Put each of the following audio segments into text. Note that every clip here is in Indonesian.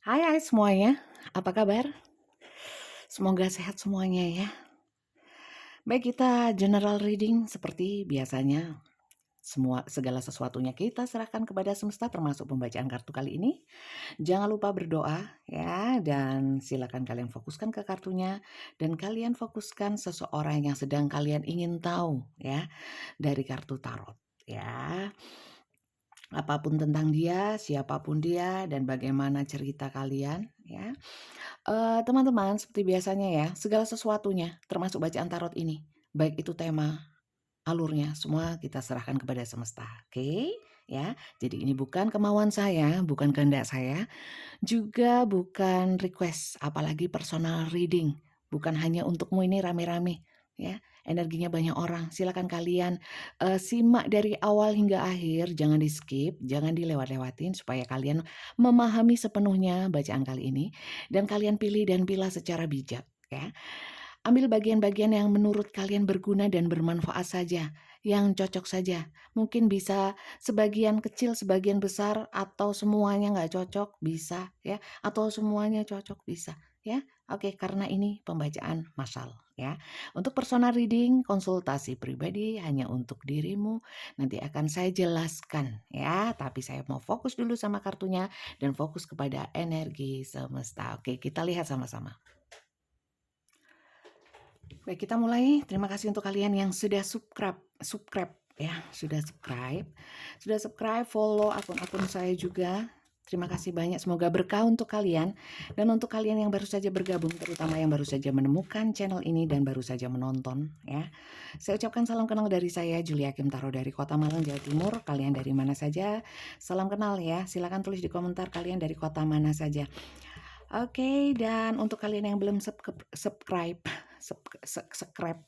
Hai semuanya, apa kabar? Semoga sehat semuanya ya. Baik, kita general reading seperti biasanya. Segala sesuatunya kita serahkan kepada semesta termasuk pembacaan kartu kali ini. Jangan lupa berdoa ya, dan silakan kalian fokuskan ke kartunya dan kalian fokuskan seseorang yang sedang kalian ingin tahu ya dari kartu tarot ya. Apapun tentang dia, siapapun dia, dan bagaimana cerita kalian ya. Teman-teman, seperti biasanya ya, segala sesuatunya termasuk bacaan tarot ini, baik itu tema, alurnya, semua kita serahkan kepada semesta, oke? Ya, jadi ini bukan kemauan saya, bukan kehendak saya, juga bukan request, apalagi personal reading. Bukan hanya untukmu, ini rame-rame ya, energinya banyak orang. Silakan kalian simak dari awal hingga akhir, jangan di-skip, jangan dilewat-lewatin supaya kalian memahami sepenuhnya bacaan kali ini dan kalian pilih dan pilah secara bijak ya. Ambil bagian-bagian yang menurut kalian berguna dan bermanfaat saja, yang cocok saja. Mungkin bisa sebagian kecil, sebagian besar, atau semuanya nggak cocok, bisa ya. Atau semuanya cocok, bisa ya. Oke, karena ini pembacaan massal ya. Untuk personal reading, konsultasi pribadi hanya untuk dirimu. Nanti akan saya jelaskan ya. Tapi saya mau fokus dulu sama kartunya dan fokus kepada energi semesta. Oke, kita lihat sama-sama. Baik, kita mulai. Terima kasih untuk kalian yang sudah subscribe ya, sudah subscribe, follow akun-akun saya juga. Terima kasih banyak, semoga berkah untuk kalian. Dan untuk kalian yang baru saja bergabung, terutama yang baru saja menemukan channel ini dan baru saja menonton ya. Saya ucapkan salam kenal dari saya, Julia Kim Taro dari Kota Malang, Jawa Timur. Kalian dari mana saja? Salam kenal ya, silakan tulis di komentar kalian dari kota mana saja. Oke, dan untuk kalian yang belum subscribe ya, subscribe,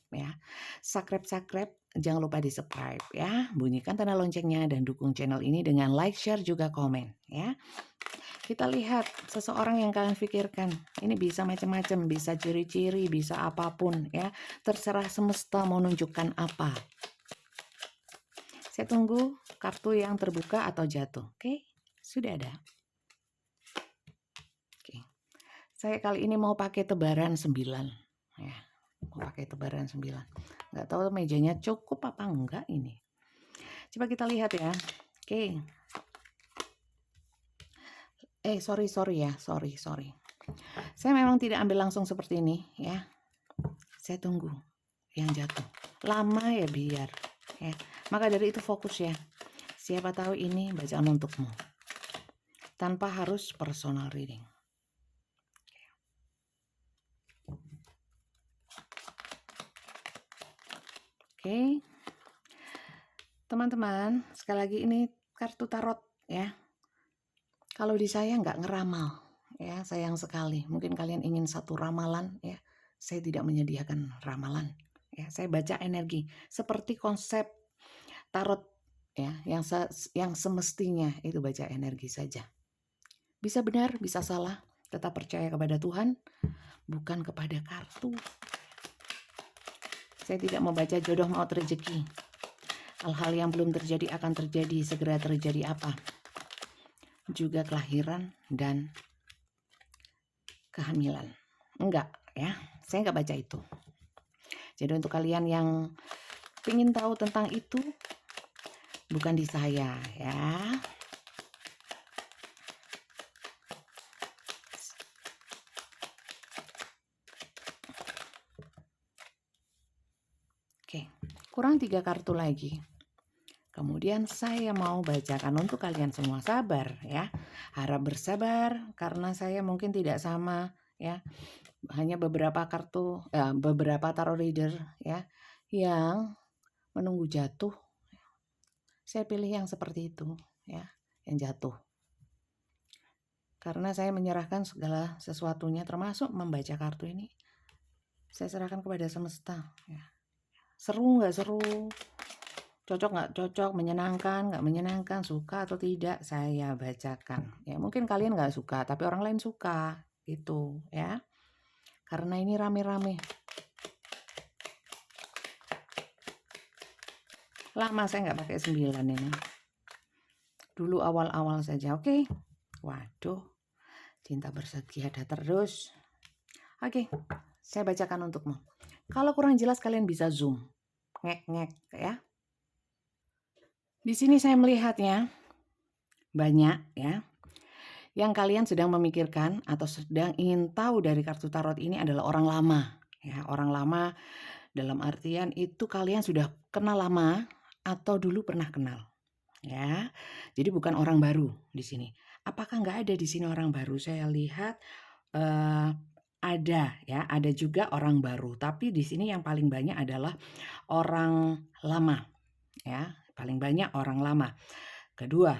jangan lupa di subscribe ya, bunyikan tanda loncengnya dan dukung channel ini dengan like, share, juga komen ya. Kita lihat seseorang yang kalian pikirkan, ini bisa macam-macam, bisa ciri-ciri, bisa apapun ya, terserah semesta mau nunjukkan apa. Saya tunggu kartu yang terbuka atau jatuh. Oke, sudah ada. Oke. Saya kali ini mau pakai tebaran 9 ya. Mau pakai tebaran 9. Nggak tahu mejanya cukup apa enggak ini. Coba kita lihat ya. Oke. Sorry ya. Sorry. Saya memang tidak ambil langsung seperti ini ya. Saya tunggu yang jatuh. Lama ya biar ya. Maka dari itu fokus ya. Siapa tahu ini bacaan untukmu. Tanpa harus personal reading. Oke. Teman-teman, sekali lagi ini kartu tarot ya. Kalau di saya nggak ngeramal ya, sayang sekali. Mungkin kalian ingin satu ramalan ya. Saya tidak menyediakan ramalan ya. Saya baca energi seperti konsep tarot ya, yang semestinya itu baca energi saja. Bisa benar, bisa salah. Tetap percaya kepada Tuhan, bukan kepada kartu. Saya tidak membaca jodoh maut rezeki. Hal-hal yang belum terjadi akan terjadi, segera terjadi apa? Juga kelahiran dan kehamilan. Enggak ya, saya enggak baca itu. Jadi untuk kalian yang ingin tahu tentang itu, bukan di saya ya. Oke, kurang 3 kartu lagi. Kemudian saya mau bacakan untuk kalian semua, sabar ya. Harap bersabar karena saya mungkin tidak sama ya. Hanya beberapa kartu, beberapa tarot reader ya yang menunggu jatuh. Saya pilih yang seperti itu ya, yang jatuh. Karena saya menyerahkan segala sesuatunya termasuk membaca kartu ini. Saya serahkan kepada semesta ya. Seru nggak seru? Cocok nggak cocok, menyenangkan nggak menyenangkan, suka atau tidak, saya bacakan. Ya mungkin kalian nggak suka, tapi orang lain suka, gitu ya. Karena ini rame-rame. Lama saya nggak pakai 9 ini. Dulu awal-awal saja, oke. Waduh, Cinta bersetia ada terus. Oke, saya bacakan untukmu. Kalau kurang jelas kalian bisa zoom. Ngek-ngek ya. Di sini saya melihatnya banyak ya. Yang kalian sedang memikirkan atau sedang ingin tahu dari kartu tarot ini adalah orang lama. Ya, orang lama dalam artian itu kalian sudah kenal lama atau dulu pernah kenal. Ya, jadi bukan orang baru di sini. Apakah nggak ada di sini orang baru? Saya lihat ada ya, ada juga orang baru. Tapi di sini yang paling banyak adalah orang lama, ya, paling banyak orang lama. Kedua,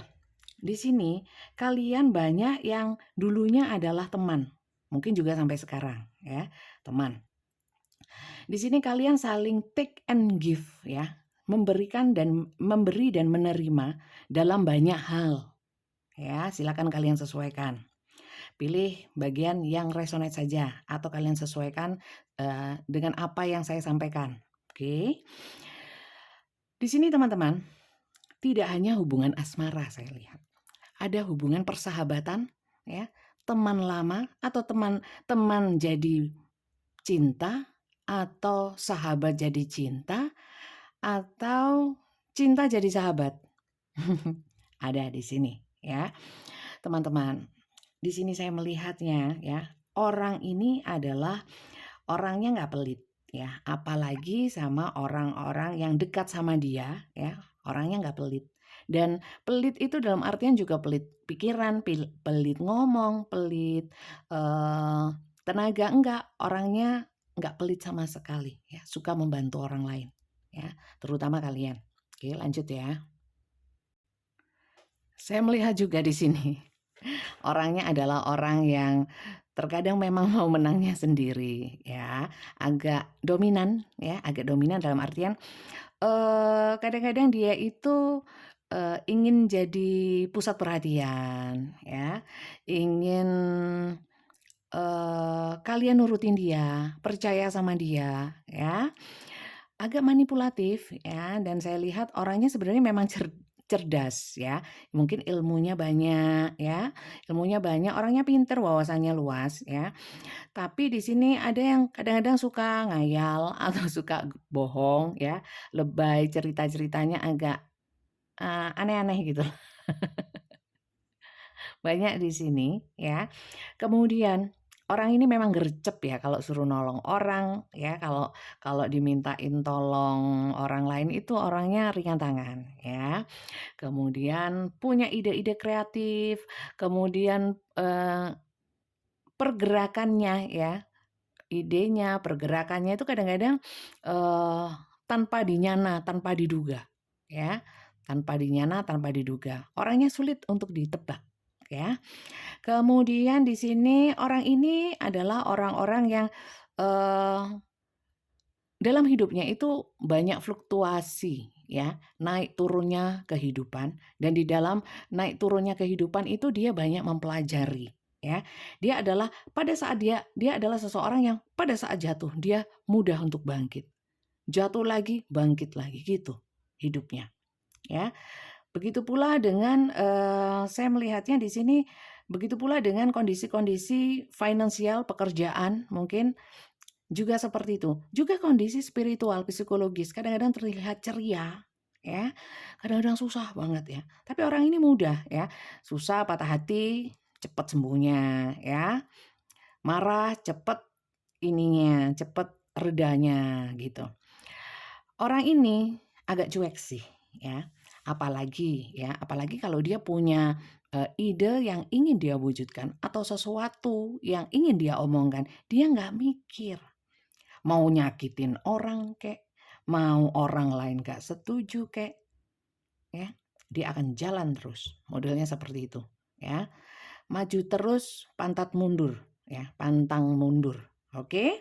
di sini kalian banyak yang dulunya adalah teman, mungkin juga sampai sekarang, ya, teman. Di sini kalian saling take and give, ya, memberi dan menerima dalam banyak hal. Ya, silakan kalian sesuaikan. Pilih bagian yang resonate saja atau kalian sesuaikan dengan apa yang saya sampaikan. Oke. Di sini teman-teman, tidak hanya hubungan asmara saya lihat. Ada hubungan persahabatan, ya, teman lama atau teman jadi cinta atau sahabat jadi cinta atau cinta jadi sahabat. Ada di sini, ya. Teman-teman, di sini saya melihatnya ya, orang ini adalah orangnya nggak pelit ya, apalagi sama orang-orang yang dekat sama dia ya, orangnya nggak pelit. Dan pelit itu dalam artian juga pelit pikiran, pelit ngomong, pelit tenaga, enggak, orangnya nggak pelit sama sekali ya, suka membantu orang lain ya, terutama kalian. Oke, lanjut ya. Saya melihat juga di sini orangnya adalah orang yang terkadang memang mau menangnya sendiri ya, agak dominan ya, agak dominan dalam artian kadang-kadang dia itu ingin jadi pusat perhatian ya, ingin kalian nurutin dia, percaya sama dia ya. Agak manipulatif ya, dan saya lihat orangnya sebenarnya memang cerdas ya, mungkin ilmunya banyak ya, ilmunya banyak, orangnya pinter, wawasannya luas ya. Tapi di sini ada yang kadang-kadang suka ngayal atau suka bohong ya, lebay, cerita-ceritanya agak aneh-aneh gitu, banyak di sini ya. Kemudian orang ini memang gercep ya kalau suruh nolong orang ya, kalau kalau dimintain tolong orang lain itu orangnya ringan tangan ya. Kemudian punya ide-ide kreatif, kemudian pergerakannya ya, idenya, pergerakannya itu kadang-kadang tanpa dinyana, tanpa diduga ya, tanpa dinyana, tanpa diduga. Orangnya sulit untuk ditebak ya. Kemudian di sini orang ini adalah orang-orang yang dalam hidupnya itu banyak fluktuasi ya, naik turunnya kehidupan, dan di dalam naik turunnya kehidupan itu dia banyak mempelajari ya. Dia adalah pada saat dia adalah seseorang yang pada saat jatuh dia mudah untuk bangkit. Jatuh lagi, bangkit lagi gitu hidupnya ya. Begitu pula dengan saya melihatnya di sini begitu pula dengan kondisi-kondisi finansial pekerjaan mungkin juga seperti itu. Juga kondisi spiritual, psikologis, kadang-kadang terlihat ceria, ya, kadang-kadang susah banget ya. Tapi orang ini mudah ya, susah, patah hati, cepat sembuhnya ya, marah, cepat ininya, cepat redanya gitu. Orang ini agak cuek sih ya, apalagi kalau dia punya ide yang ingin dia wujudkan atau sesuatu yang ingin dia omongkan, dia nggak mikir. Mau nyakitin orang kek, mau orang lain gak setuju kek, ya, dia akan jalan terus. Modelnya seperti itu, ya. Maju terus, pantat mundur, ya, pantang mundur. Oke?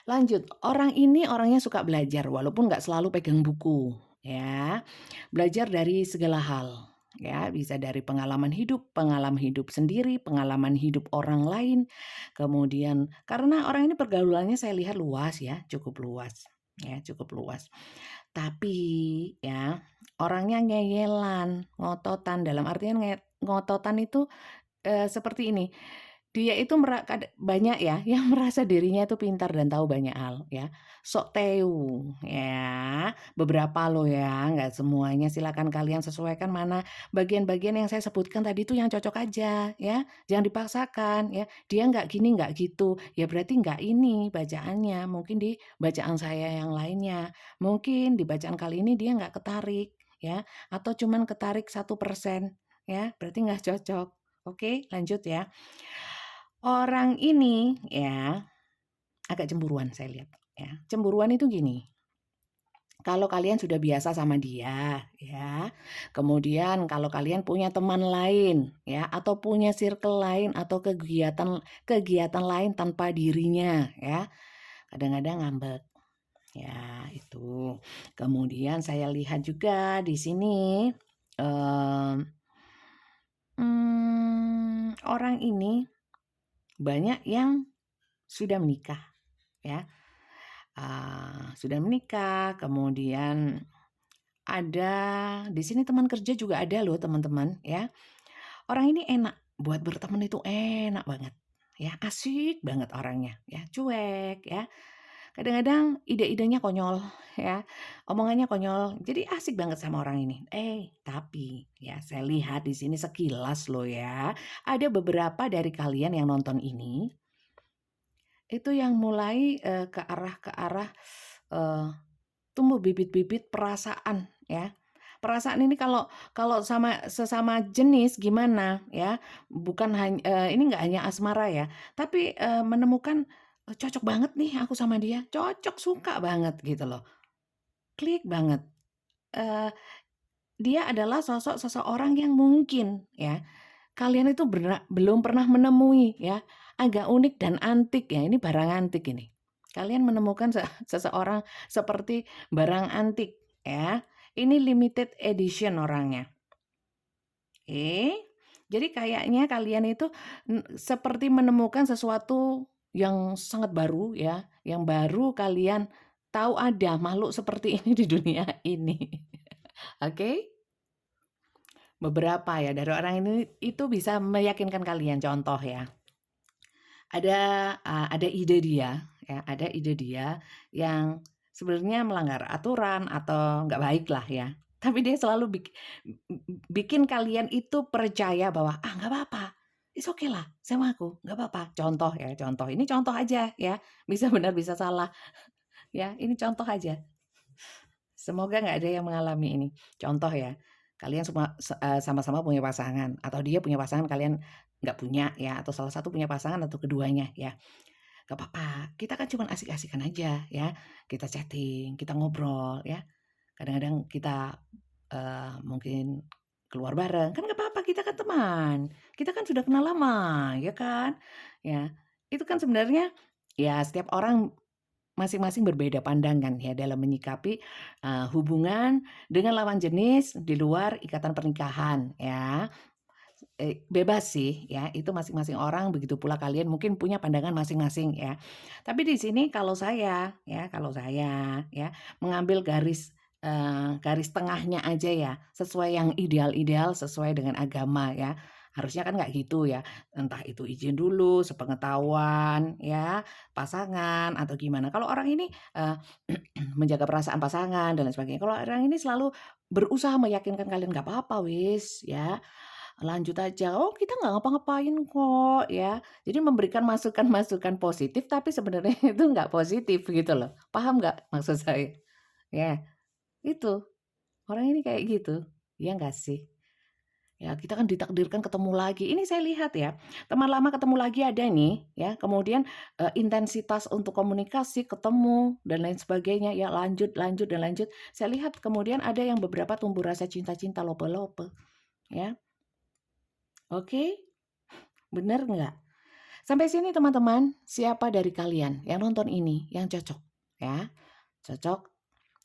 Lanjut, orang ini orangnya suka belajar walaupun nggak selalu pegang buku, ya. Belajar dari segala hal, ya, bisa dari pengalaman hidup sendiri, pengalaman hidup orang lain. Kemudian karena orang ini pergaulannya saya lihat luas ya, cukup luas, ya, cukup luas. Tapi ya, orangnya ngeyelan, ngototan dalam artian ngototan itu seperti ini, dia itu banyak ya yang merasa dirinya itu pintar dan tahu banyak hal ya, sok tahu ya, beberapa loh ya, nggak semuanya, silakan kalian sesuaikan mana bagian-bagian yang saya sebutkan tadi itu yang cocok aja ya, jangan dipaksakan ya, dia nggak gini, nggak gitu, ya berarti nggak ini bacaannya, mungkin di bacaan saya yang lainnya, mungkin di bacaan kali ini dia nggak ketarik ya, atau cuman ketarik 1% ya, berarti nggak cocok. Oke, lanjut ya. Orang ini ya, agak cemburuan saya lihat ya. Cemburuan itu gini, kalau kalian sudah biasa sama dia ya, kemudian kalau kalian punya teman lain ya, atau punya circle lain atau kegiatan kegiatan lain tanpa dirinya ya, kadang-kadang ngambek ya itu. Kemudian saya lihat juga di sini, orang ini banyak yang sudah menikah ya, sudah menikah, kemudian ada di sini teman kerja juga ada loh teman-teman ya. Orang ini enak, buat berteman itu enak banget ya, asik banget orangnya ya, cuek ya. Kadang-kadang ide-idenya konyol ya, omongannya konyol, jadi asik banget sama orang ini. Tapi ya saya lihat di sini sekilas loh ya, ada beberapa dari kalian yang nonton ini itu yang mulai, ke arah, eee, tumbuh bibit-bibit perasaan ya. Perasaan ini kalau kalau sesama jenis gimana ya, bukan ini nggak hanya asmara ya, tapi, menemukan, cocok banget nih aku sama dia, cocok, suka banget gitu loh, klik banget. Eee, Dia adalah sosok seseorang yang mungkin ya, kalian itu belum pernah menemui ya, agak unik dan antik ya, ini barang antik ini. Kalian menemukan seseorang seperti barang antik ya, ini limited edition orangnya. Jadi kayaknya kalian itu seperti menemukan sesuatu yang sangat baru ya, yang baru kalian tahu ada makhluk seperti ini di dunia ini. Oke? Beberapa ya dari orang ini itu bisa meyakinkan kalian, contoh ya. Ada ide dia ya, ada ide dia yang sebenarnya melanggar aturan atau nggak baik lah ya, tapi dia selalu bikin kalian itu percaya bahwa, "Ah, nggak apa-apa, it's okay lah sama aku, nggak apa-apa." Contoh ya, contoh, ini contoh aja ya, bisa benar bisa salah ya, ini contoh aja. Semoga nggak ada yang mengalami ini. Contoh ya, kalian semua sama-sama punya pasangan atau dia punya pasangan, kalian nggak punya ya, atau salah satu punya pasangan atau keduanya ya, nggak apa-apa, kita kan cuman asik-asikan aja ya, kita chatting, kita ngobrol ya, kadang-kadang kita, mungkin keluar bareng, kan nggak apa-apa, kita kan teman, kita kan sudah kenal lama, ya kan? Ya, itu kan sebenarnya ya setiap orang masing-masing berbeda pandangan ya dalam menyikapi, hubungan dengan lawan jenis di luar ikatan pernikahan ya. Bebas sih ya, itu masing-masing orang, begitu pula kalian mungkin punya pandangan masing-masing ya. Tapi di sini kalau saya ya, mengambil garis tengahnya aja ya, sesuai yang ideal-ideal, sesuai dengan agama ya. Harusnya kan nggak gitu ya, entah itu izin dulu, sepengetahuan ya, pasangan atau gimana. Kalau orang ini, menjaga perasaan pasangan dan lain sebagainya. Kalau orang ini selalu berusaha meyakinkan kalian, "Nggak apa-apa wis ya, lanjut aja, oh kita nggak ngapa-ngapain kok," ya. Jadi memberikan masukan-masukan positif, tapi sebenarnya itu nggak positif gitu loh. Paham nggak maksud saya? Ya, itu, orang ini kayak gitu, ya nggak sih? Ya kita kan ditakdirkan ketemu lagi, ini saya lihat ya, teman lama ketemu lagi ada nih ya, kemudian, intensitas untuk komunikasi, ketemu, dan lain sebagainya, ya lanjut lanjut dan lanjut. Saya lihat kemudian ada yang beberapa tumbuh rasa cinta-cinta, lope-lope, ya. Oke, bener nggak? Sampai sini teman-teman, siapa dari kalian yang nonton ini yang cocok? Ya, cocok?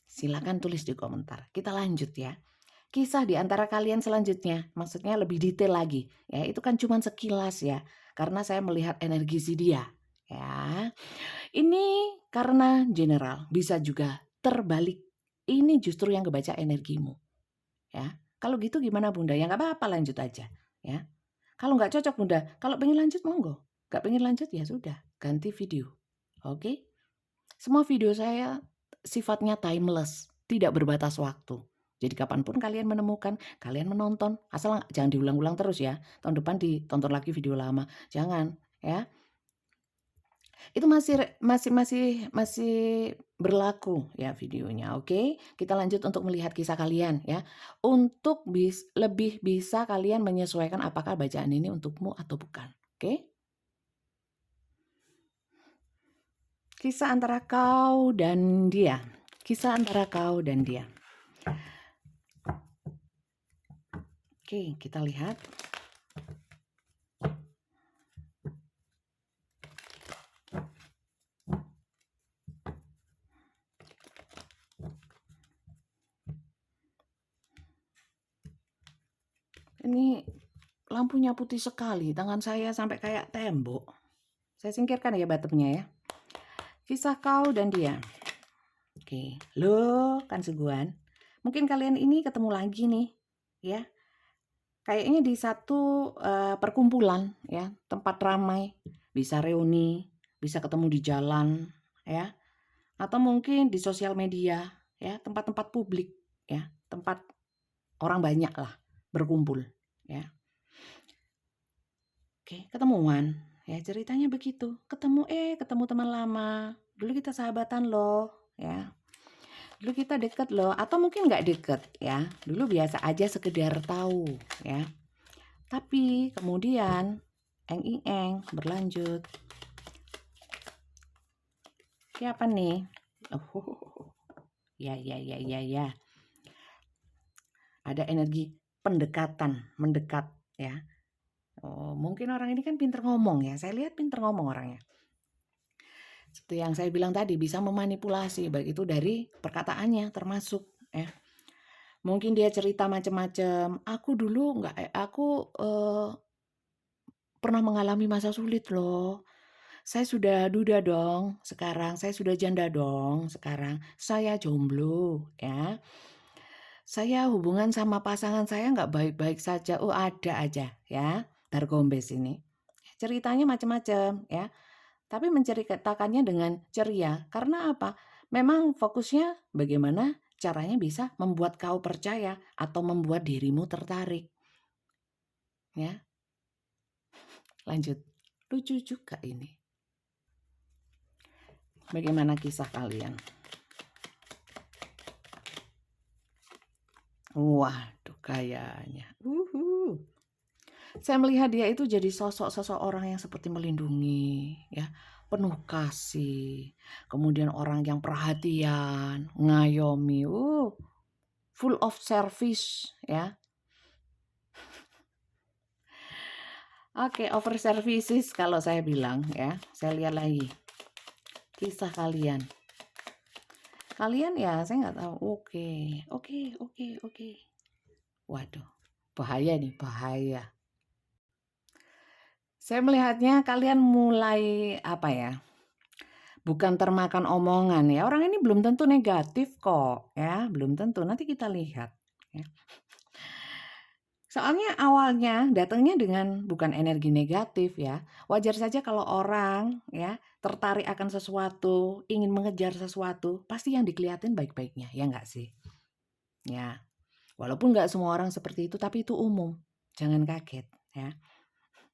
Silakan tulis di komentar. Kita lanjut ya. Kisah di antara kalian selanjutnya, maksudnya lebih detail lagi. Ya, itu kan cuman sekilas ya, karena saya melihat energi si dia. Ya, ini karena general, bisa juga terbalik. Ini justru yang kebaca energimu. Ya, kalau gitu gimana Bunda? Ya nggak apa-apa, lanjut aja. Ya, Kalau nggak cocok udah, kalau pengen lanjut monggo, nggak pengen lanjut ya sudah, ganti video. Oke? Semua video saya sifatnya timeless, tidak berbatas waktu. Jadi kapanpun kalian menemukan, kalian menonton, asal jangan diulang-ulang terus ya. Tahun depan ditonton lagi video lama, jangan ya. Itu masih berlaku ya videonya, oke? Kita lanjut untuk melihat kisah kalian ya. Untuk lebih bisa kalian menyesuaikan apakah bacaan ini untukmu atau bukan, oke? Kisah antara kau dan dia. Kisah antara kau dan dia. Oke, kita lihat. Ini lampunya putih sekali, tangan saya sampai kayak tembok. Saya singkirkan ya bottomnya ya. Kisah kau dan dia. Oke, loh kan Suguhan. Mungkin kalian ini ketemu lagi nih, ya. Kayaknya di satu perkumpulan ya, tempat ramai, bisa reuni, bisa ketemu di jalan, ya. Atau mungkin di sosial media, ya, tempat-tempat publik, ya, tempat orang banyak lah berkumpul, ya. Oke, ketemuan, ya ceritanya begitu. Ketemu teman lama. Dulu kita sahabatan loh, ya. Dulu kita deket loh, atau mungkin nggak deket, ya. Dulu biasa aja sekedar tahu, ya. Tapi kemudian eng berlanjut. Siapa nih? Oh, ya. Ada energi pendekatan, mendekat, ya. Oh, mungkin orang ini kan pinter ngomong ya. Saya lihat pinter ngomong orangnya. Seperti yang saya bilang tadi, bisa memanipulasi, baik itu dari perkataannya termasuk, ya. Mungkin dia cerita macam-macam. Aku pernah mengalami masa sulit loh. Saya sudah duda dong sekarang, saya sudah janda dong sekarang. Saya jomblo, ya. Saya hubungan sama pasangan saya nggak baik-baik saja. Oh, ada aja, ya. Dargombes ini. Ceritanya macam-macam, ya. Tapi menceritakannya dengan ceria. Karena apa? Memang fokusnya bagaimana caranya bisa membuat kau percaya atau membuat dirimu tertarik. Ya. Lanjut. Lucu juga ini. Bagaimana kisah kalian? Waduh, kayaknya. Saya melihat dia itu jadi sosok orang yang seperti melindungi, ya, penuh kasih. Kemudian orang yang perhatian, ngayomi, full of service, ya. Oke, over services kalau saya bilang, ya. Saya lihat lagi kisah kalian. Kalian ya, saya nggak tahu. Oke. Waduh, bahaya nih, bahaya. Saya melihatnya kalian mulai apa ya? Bukan termakan omongan ya. Orang ini belum tentu negatif kok, ya, belum tentu. Nanti kita lihat, ya. Soalnya awalnya datangnya dengan bukan energi negatif ya. Wajar saja kalau orang ya tertarik akan sesuatu, ingin mengejar sesuatu, pasti yang dikelihatin baik-baiknya, ya enggak sih? Ya. Walaupun enggak semua orang seperti itu, tapi itu umum. Jangan kaget, ya.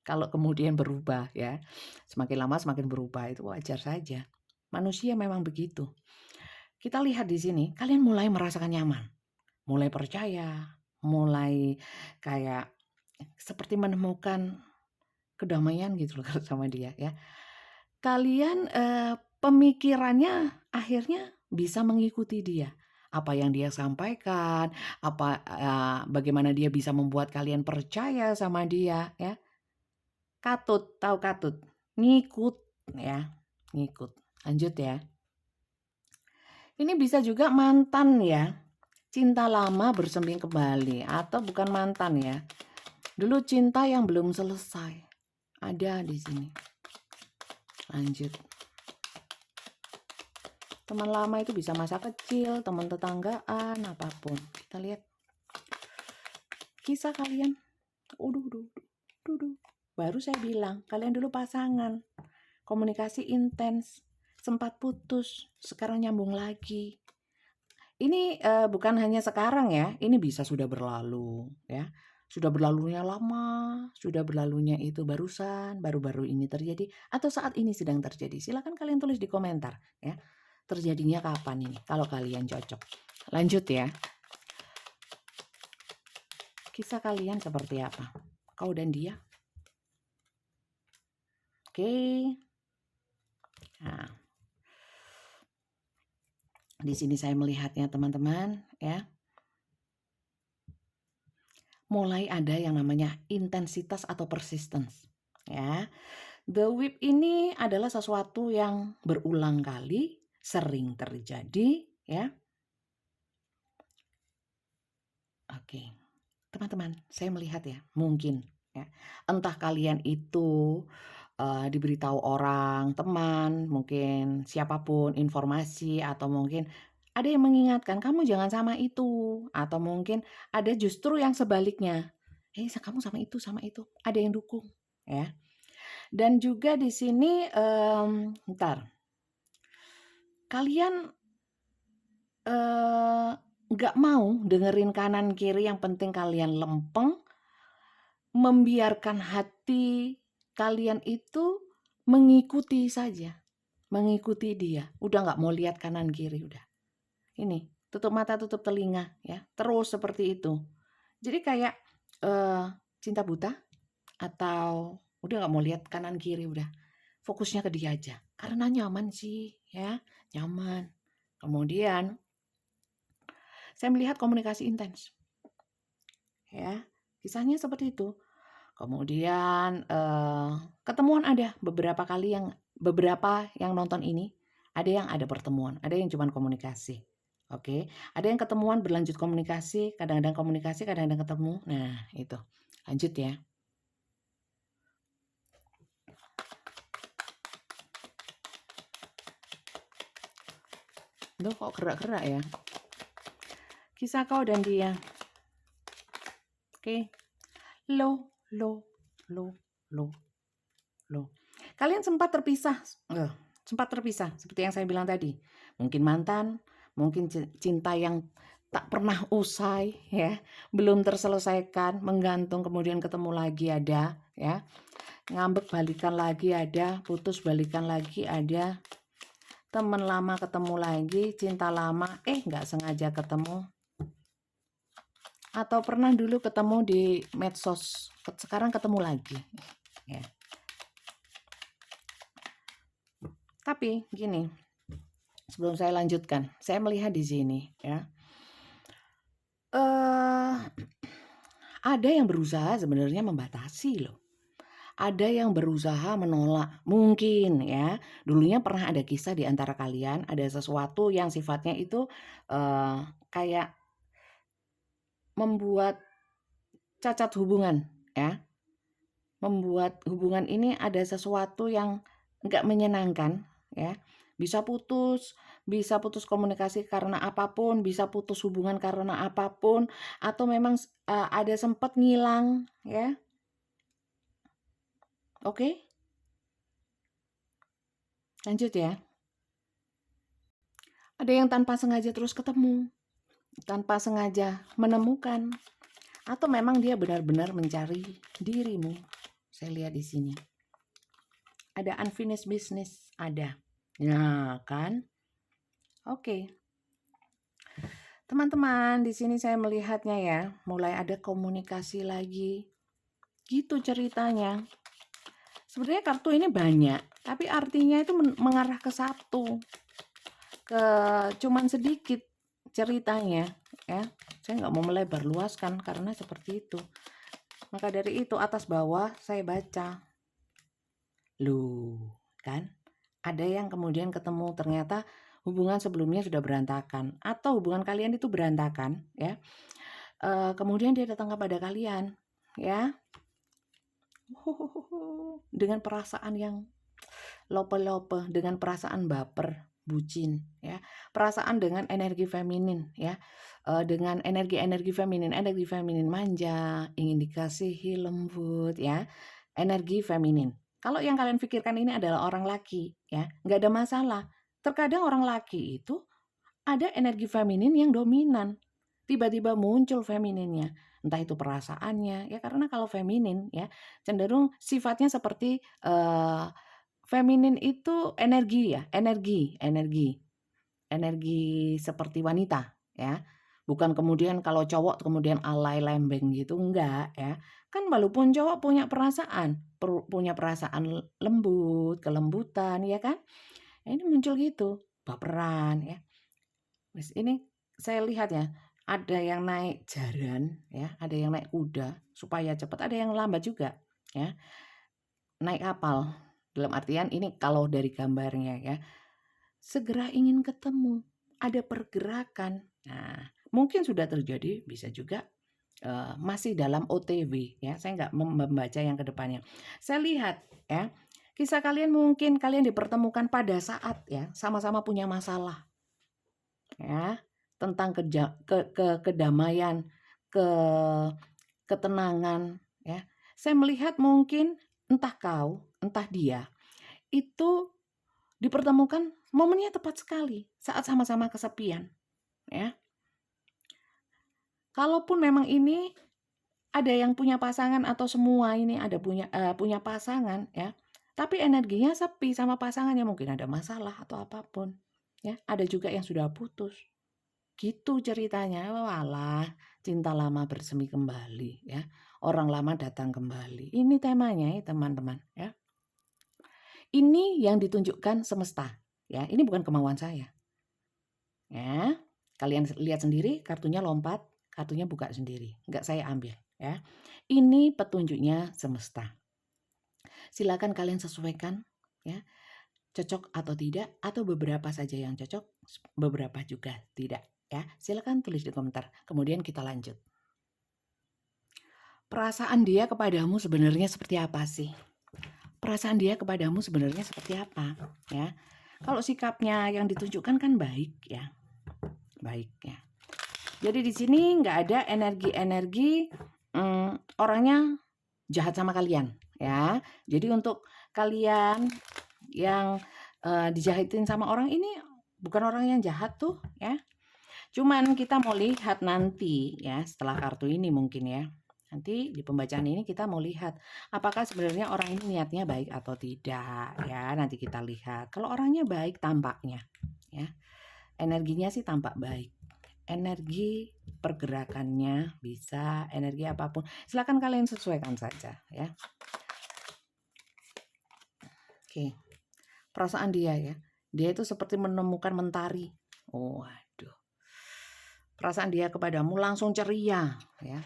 Kalau kemudian berubah ya. Semakin lama semakin berubah, itu wajar saja. Manusia memang begitu. Kita lihat di sini, kalian mulai merasakan nyaman. Mulai percaya, mulai kayak seperti menemukan kedamaian gitu loh sama dia ya. Kalian pemikirannya akhirnya bisa mengikuti dia. Apa yang dia sampaikan, bagaimana dia bisa membuat kalian percaya sama dia ya. Tahu katut, ngikut ya, ngikut. Lanjut ya. Ini bisa juga mantan ya. Cinta lama bersembing kembali atau bukan mantan ya. Dulu cinta yang belum selesai. Ada di sini. Lanjut. Teman lama itu bisa masa kecil, teman tetanggaan, apapun. Kita lihat kisah kalian. Uduh. Baru saya bilang, kalian dulu pasangan, komunikasi intens, sempat putus, sekarang nyambung lagi. Ini bukan hanya sekarang ya, ini bisa sudah berlalu ya. Sudah berlalunya lama, sudah berlalunya itu barusan, baru-baru ini terjadi, atau saat ini sedang terjadi. Silakan kalian tulis di komentar ya. Terjadinya kapan ini kalau kalian cocok. Lanjut ya. Kisah kalian seperti apa? Kau dan dia? Oke. Nah, di sini saya melihatnya teman-teman ya. Mulai ada yang namanya intensitas atau persistence ya. The whip ini adalah sesuatu yang berulang kali, sering terjadi ya. Oke. Teman-teman, saya melihat ya, mungkin ya. Entah kalian itu diberitahu orang, teman, mungkin siapapun informasi, atau mungkin ada yang mengingatkan kamu jangan sama itu, atau mungkin ada justru yang sebaliknya. Kamu sama itu, ada yang dukung ya. Dan juga di sini kalian nggak mau dengerin kanan kiri, yang penting kalian lempeng, membiarkan hati kalian itu mengikuti saja, mengikuti dia. Udah nggak mau lihat kanan kiri, udah. Ini, tutup mata, tutup telinga ya. Terus seperti itu. Jadi kayak cinta buta, atau udah nggak mau lihat kanan kiri, udah. Fokusnya ke dia aja. Karena nyaman sih ya, nyaman. Kemudian saya melihat komunikasi intens. Ya, kisahnya seperti itu. Kemudian ketemuan ada beberapa yang nonton ini, ada yang ada pertemuan, ada yang cuma komunikasi. Oke, ada yang ketemuan berlanjut komunikasi, kadang-kadang komunikasi, kadang-kadang ketemu. Nah, itu. Lanjut ya. Loh, kok gerak-gerak ya? Kisah kau dan dia. Oke. Low. Kalian sempat terpisah seperti yang saya bilang tadi. Mungkin mantan, mungkin cinta yang tak pernah usai ya, belum terselesaikan, menggantung, kemudian ketemu lagi ada ya. Ngambek balikan lagi ada, putus balikan lagi ada. Teman lama ketemu lagi, cinta lama nggak sengaja ketemu. Atau pernah dulu ketemu di medsos, sekarang ketemu lagi ya. Tapi gini, sebelum saya lanjutkan, saya melihat di sini ya, ada yang berusaha sebenarnya membatasi loh. Ada yang berusaha menolak, mungkin ya. Dulunya pernah ada kisah di antara kalian, ada sesuatu yang sifatnya itu kayak membuat cacat hubungan ya. Membuat hubungan ini ada sesuatu yang nggak menyenangkan ya. Bisa putus komunikasi karena apapun, bisa putus hubungan karena apapun, atau memang ada sempat ngilang ya. Oke? Lanjut ya. Ada yang tanpa sengaja terus ketemu, tanpa sengaja menemukan, atau memang dia benar-benar mencari dirimu. Saya lihat di sini. Ada unfinished business, ada. Nah, kan? Oke. Teman-teman, di sini saya melihatnya ya, mulai ada komunikasi lagi. Gitu ceritanya. Sebenarnya kartu ini banyak, tapi artinya itu mengarah ke satu. Cuman sedikit ceritanya ya. Saya nggak mau melebar luaskan karena seperti itu. Maka dari itu atas bawah saya baca. Loh, kan? Ada yang kemudian ketemu, ternyata hubungan sebelumnya sudah berantakan, atau hubungan kalian itu berantakan ya. Kemudian dia datang kepada kalian ya, dengan perasaan yang lope-lope, dengan perasaan baper bucin, ya. Perasaan dengan energi feminin, ya. Dengan energi feminin manja, ingin dikasihi, lembut, ya. Energi feminin. Kalau yang kalian pikirkan ini adalah orang laki, ya, nggak ada masalah. Terkadang orang laki itu ada energi feminin yang dominan. Tiba-tiba muncul femininnya. Entah itu perasaannya, ya karena kalau feminin ya cenderung sifatnya seperti feminin itu energi ya, energi seperti wanita ya. Bukan kemudian kalau cowok kemudian alay lembeng gitu, enggak ya. Kan walaupun cowok punya perasaan, punya perasaan lembut, kelembutan ya kan. Ini muncul gitu, baperan ya. Ini saya lihat ya, ada yang naik jaran ya, ada yang naik kuda supaya cepat, ada yang lambat juga ya. Naik kapal. Dalam artian ini kalau dari gambarnya ya, segera ingin ketemu, ada pergerakan. Nah, mungkin sudah terjadi, bisa juga masih dalam OTW ya. Saya nggak membaca yang ke depannya. Saya lihat ya, kisah kalian mungkin kalian dipertemukan pada saat ya sama-sama punya masalah ya, tentang kedamaian, ketenangan ya. Saya melihat mungkin entah kau, entah dia itu dipertemukan momennya tepat sekali saat sama-sama kesepian ya. Kalaupun memang ini ada yang punya pasangan atau semua ini ada punya pasangan ya, tapi energinya sepi sama pasangannya, mungkin ada masalah atau apapun ya. Ada juga yang sudah putus. Gitu ceritanya. Walah, cinta lama bersemi kembali ya. Orang lama datang kembali. Ini temanya ya teman-teman ya. Ini yang ditunjukkan semesta ya. Ini bukan kemauan saya. Ya. Kalian lihat sendiri, kartunya lompat, kartunya buka sendiri. Enggak saya ambil ya. Ini petunjuknya semesta. Silakan kalian sesuaikan ya. Cocok atau tidak, atau beberapa saja yang cocok, beberapa juga tidak ya. Silakan tulis di komentar. Kemudian kita lanjut. Perasaan dia kepadamu sebenarnya seperti apa sih? Perasaan dia kepadamu sebenarnya seperti apa ya? Kalau sikapnya yang ditunjukkan kan baik ya. Baik ya. Jadi di sini nggak ada energi-energi orangnya jahat sama kalian ya. Jadi untuk kalian yang dijahitin sama orang ini bukan orang yang jahat tuh ya. Cuman kita mau lihat nanti ya setelah kartu ini mungkin ya. Nanti di pembacaan ini kita mau lihat apakah sebenarnya orang ini niatnya baik atau tidak ya. Nanti kita lihat. Kalau orangnya baik tampaknya ya. Energinya sih tampak baik. Energi pergerakannya bisa, energi apapun. Silakan kalian sesuaikan saja ya. Oke. Perasaan dia ya. Dia itu seperti menemukan mentari. Oh, waduh. Perasaan dia kepadamu langsung ceria ya.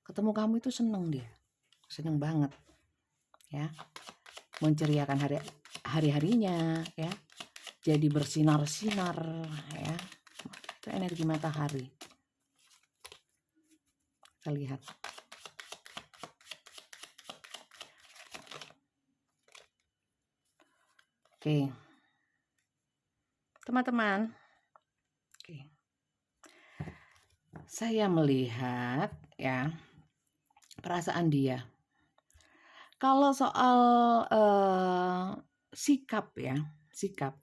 Ketemu kamu itu seneng dia. Seneng banget. Ya. Menceriakan hari-harinya ya. Jadi bersinar-sinar ya. Itu energi matahari. Kita lihat. Oke. Teman-teman. Oke. Saya melihat ya perasaan dia. Kalau soal sikap ya, sikap.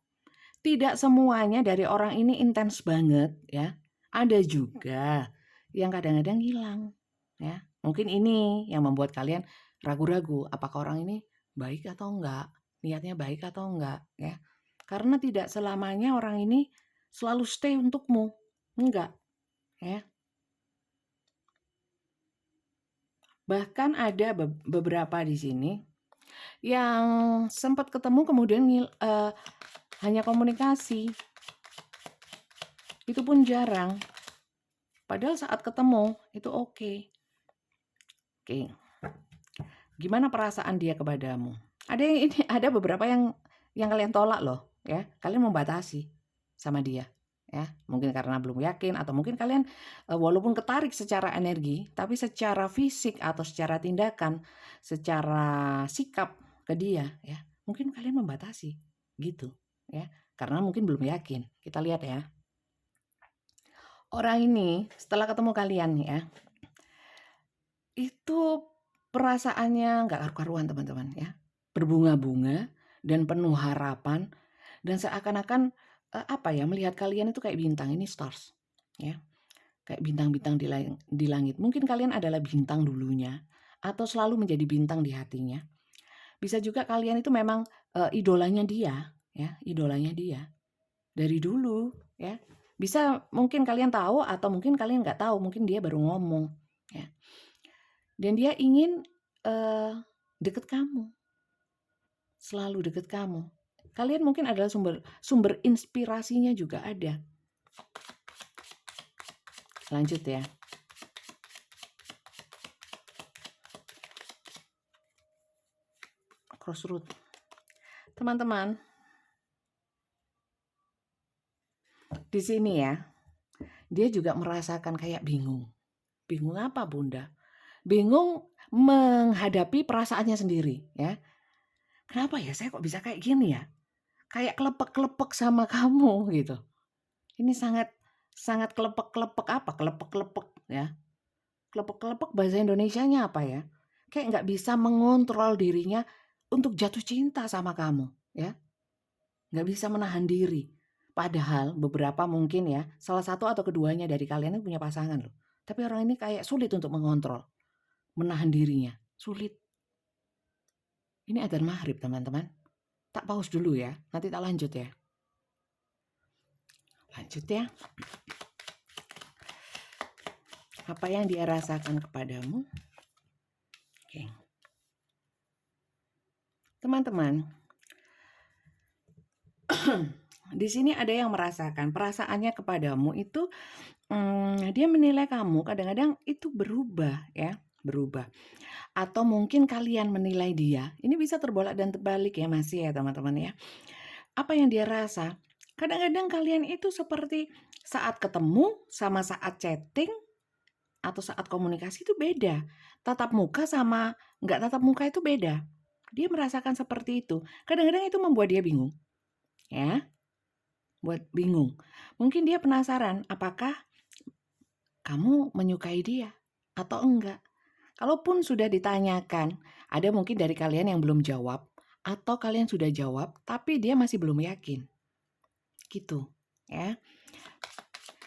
Tidak semuanya dari orang ini intens banget ya. Ada juga yang kadang-kadang hilang ya. Mungkin ini yang membuat kalian ragu-ragu apakah orang ini baik atau enggak, niatnya baik atau enggak ya. Karena tidak selamanya orang ini selalu stay untukmu. Enggak ya. Bahkan ada beberapa di sini yang sempat ketemu kemudian hanya komunikasi. Itu pun jarang. Padahal saat ketemu itu oke. Oke. Gimana perasaan dia kepadamu? Ada beberapa yang kalian tolak loh, ya. Kalian membatasi sama dia, ya. Mungkin karena belum yakin atau mungkin kalian walaupun ketarik secara energi, tapi secara fisik atau secara tindakan, secara sikap ke dia, ya. Mungkin kalian membatasi gitu, ya. karena mungkin belum yakin. Kita lihat ya. Orang ini setelah ketemu kalian ya, itu perasaannya nggak karu-karuan teman-teman ya. Berbunga-bunga dan penuh harapan dan seakan-akan melihat kalian itu kayak bintang, ini stars ya. Kayak bintang-bintang di langit. Mungkin kalian adalah bintang dulunya atau selalu menjadi bintang di hatinya. Bisa juga kalian itu memang idolanya dia ya, idolanya dia dari dulu ya. Bisa mungkin kalian tahu atau mungkin kalian nggak tahu, mungkin dia baru ngomong ya. Dan dia ingin deket kamu, selalu deket kamu. Kalian mungkin adalah sumber inspirasinya juga ada. Lanjut ya. Crossroad. Teman-teman, di sini ya, dia juga merasakan kayak bingung. Bingung apa, Bunda? Bingung menghadapi perasaannya sendiri ya. Kenapa ya saya kok bisa kayak gini ya? Kayak kelepek-kelepek sama kamu gitu. Ini sangat kelepek-kelepek apa? Kelepek-kelepek ya. Kelepek-kelepek bahasa Indonesianya apa ya? Kayak nggak bisa mengontrol dirinya untuk jatuh cinta sama kamu ya. Nggak bisa menahan diri. Padahal beberapa mungkin ya, salah satu atau keduanya dari kalian ini punya pasangan loh. Tapi orang ini kayak sulit untuk mengontrol, menahan dirinya. Sulit. Ini adzan maghrib teman-teman. Tak pause dulu ya, nanti tak lanjut ya. Lanjut ya. Apa yang dia rasakan kepadamu? Oke. Teman-teman, di sini ada yang merasakan perasaannya kepadamu itu, dia menilai kamu kadang-kadang itu berubah ya, berubah. Atau mungkin kalian menilai dia. Ini bisa terbolak dan terbalik ya masih ya teman-teman ya. Apa yang dia rasa? Kadang-kadang kalian itu seperti saat ketemu sama saat chatting atau saat komunikasi itu beda. Tatap muka sama nggak tatap muka itu beda. Dia merasakan seperti itu. Kadang-kadang itu membuat dia bingung. Ya, buat bingung. Mungkin dia penasaran apakah kamu menyukai dia atau enggak. Kalaupun sudah ditanyakan, ada mungkin dari kalian yang belum jawab, atau kalian sudah jawab, tapi dia masih belum yakin. Gitu, ya.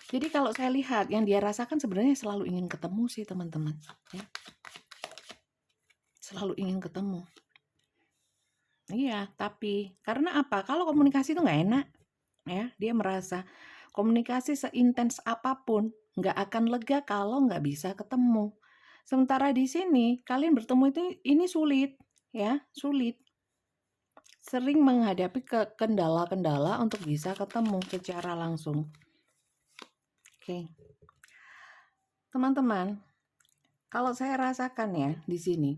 Jadi kalau saya lihat, yang dia rasakan sebenarnya selalu ingin ketemu sih teman-teman. Ya. Selalu ingin ketemu. Iya, tapi karena apa? Kalau komunikasi itu nggak enak. Ya, dia merasa komunikasi seintens apapun nggak akan lega kalau nggak bisa ketemu. Sementara di sini kalian bertemu itu ini sulit, ya, sulit. Sering menghadapi kendala-kendala untuk bisa ketemu secara langsung. Oke. Teman-teman, kalau saya rasakan ya di sini,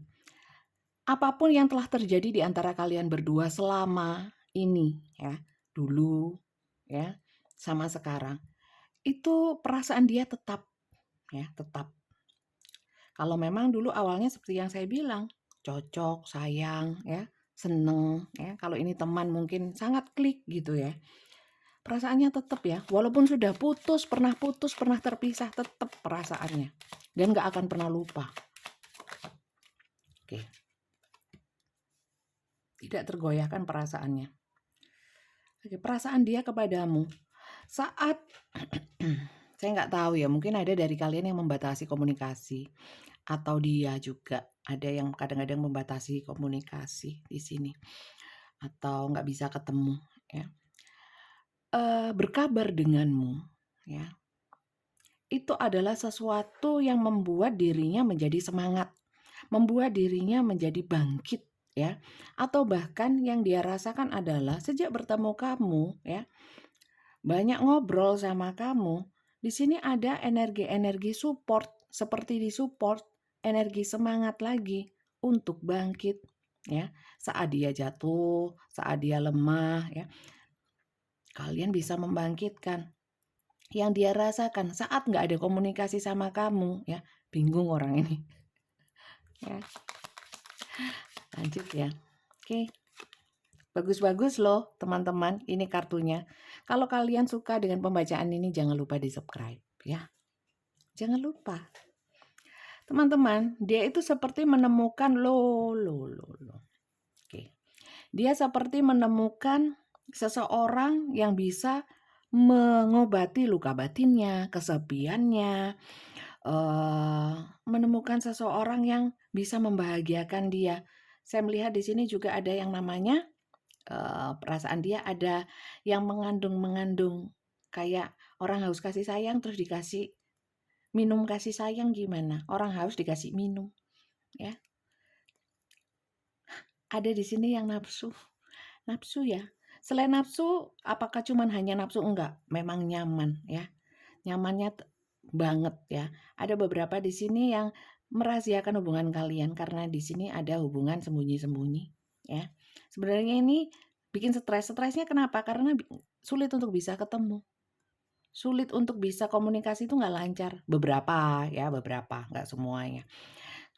apapun yang telah terjadi di antara kalian berdua selama ini ya, dulu ya, sama sekarang, itu perasaan dia tetap ya, tetap. Kalau memang dulu awalnya seperti yang saya bilang, cocok, sayang, ya, seneng, ya. Kalau ini teman mungkin sangat klik gitu ya. Perasaannya tetap ya, walaupun sudah putus, pernah terpisah, tetap perasaannya. Dan gak akan pernah lupa. Oke. Tidak tergoyahkan perasaannya. Oke, perasaan dia kepadamu. Saat, saya nggak tahu ya, mungkin ada dari kalian yang membatasi komunikasi. Atau dia juga ada yang kadang-kadang membatasi komunikasi di sini atau nggak bisa ketemu ya, berkabar denganmu ya, itu adalah sesuatu yang membuat dirinya menjadi semangat, membuat dirinya menjadi bangkit ya, atau bahkan yang dia rasakan adalah sejak bertemu kamu ya, banyak ngobrol sama kamu, di sini ada energi-energi support, seperti disupport energi semangat lagi untuk bangkit ya, saat dia jatuh, saat dia lemah ya. Kalian bisa membangkitkan yang dia rasakan saat nggak ada komunikasi sama kamu ya. Bingung orang ini ya. Lanjut ya. Oke. Bagus-bagus loh teman-teman, ini kartunya. Kalau kalian suka dengan pembacaan ini jangan lupa di-subscribe ya. Jangan lupa. Teman-teman, dia itu seperti menemukan Oke. Dia seperti menemukan seseorang yang bisa mengobati luka batinnya, kesepiannya, menemukan seseorang yang bisa membahagiakan dia. Saya melihat di sini juga ada yang namanya perasaan dia ada yang mengandung kayak orang haus kasih sayang terus dikasih minum kasih sayang gimana? Orang haus dikasih minum, ya. Ada di sini yang nafsu. Nafsu ya. Selain nafsu, apakah cuman hanya nafsu? Enggak, memang nyaman ya. Nyamannya banget ya. Ada beberapa di sini yang merahasiakan hubungan kalian karena di sini ada hubungan sembunyi-sembunyi ya. Sebenarnya ini bikin stres. Stresnya kenapa? Karena sulit untuk bisa ketemu. Sulit untuk bisa komunikasi itu nggak lancar. Beberapa ya, beberapa, nggak semuanya.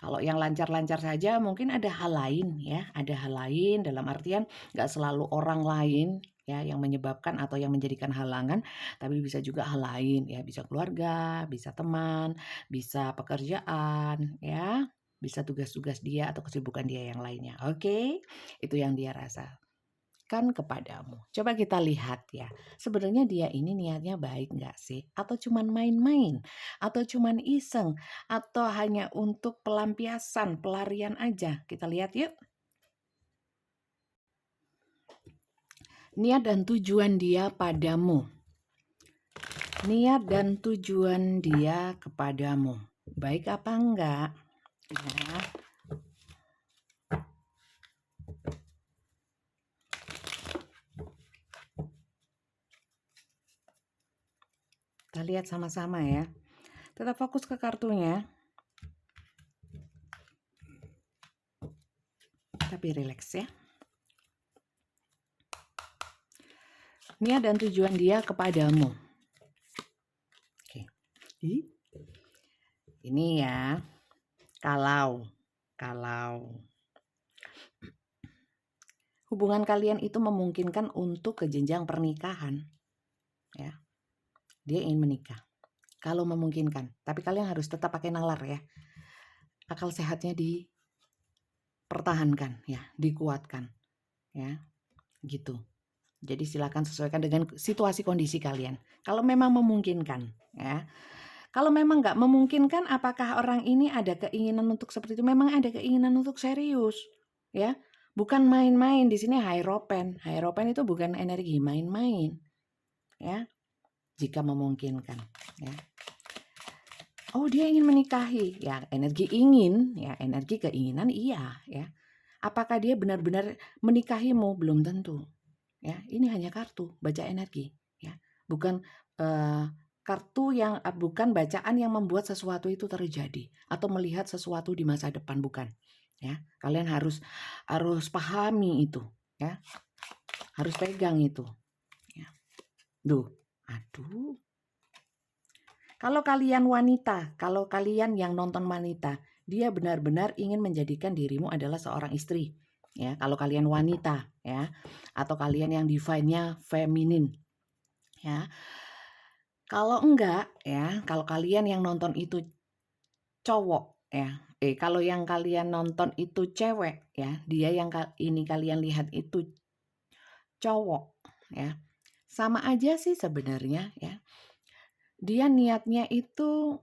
Kalau yang lancar-lancar saja mungkin ada hal lain ya, ada hal lain dalam artian nggak selalu orang lain ya yang menyebabkan atau yang menjadikan halangan, tapi bisa juga hal lain ya, bisa keluarga, bisa teman, bisa pekerjaan ya, bisa tugas-tugas dia atau kesibukan dia yang lainnya. Oke, itu yang dia rasakan kepadamu. Coba kita lihat ya, sebenarnya dia ini niatnya baik nggak sih? Atau cuman main-main? Atau cuman iseng? Atau hanya untuk pelampiasan, pelarian aja? Kita lihat yuk. Niat dan tujuan dia padamu. Niat dan tujuan dia kepadamu. Baik apa enggak? Ya. Kita lihat sama-sama ya. Tetap fokus ke kartunya. Tapi rileks ya. Niat dan tujuan dia kepadamu. Oke. Ini ya. Kalau hubungan kalian itu memungkinkan untuk ke jenjang pernikahan. Ya. Dia ingin menikah. Kalau memungkinkan, tapi kalian harus tetap pakai nalar ya. Akal sehatnya dipertahankan ya, dikuatkan. Ya. Gitu. Jadi silakan sesuaikan dengan situasi kondisi kalian. Kalau memang memungkinkan, ya. Kalau memang nggak memungkinkan, apakah orang ini ada keinginan untuk seperti itu? Memang ada keinginan untuk serius, ya. Bukan main-main. Di sini hierophant. Hierophant itu bukan energi main-main, ya. Jika memungkinkan, ya. Oh, dia ingin menikahi, ya. Energi ingin, ya. Energi keinginan, iya, ya. Apakah dia benar-benar menikahimu? Belum tentu. Ya, ini hanya kartu baca energi ya, bukan kartu yang bukan bacaan yang membuat sesuatu itu terjadi atau melihat sesuatu di masa depan, bukan ya. Kalian harus pahami itu ya, harus pegang itu ya. Aduh, kalau kalian wanita, kalau kalian yang nonton wanita, dia benar-benar ingin menjadikan dirimu adalah seorang istri. Ya, kalau kalian wanita ya, atau kalian yang divine-nya feminin ya. Kalau enggak ya, kalau kalian yang nonton itu cowok ya, kalau yang kalian nonton itu cewek ya, dia yang ini kalian lihat itu cowok ya, sama aja sih sebenarnya ya. Dia niatnya itu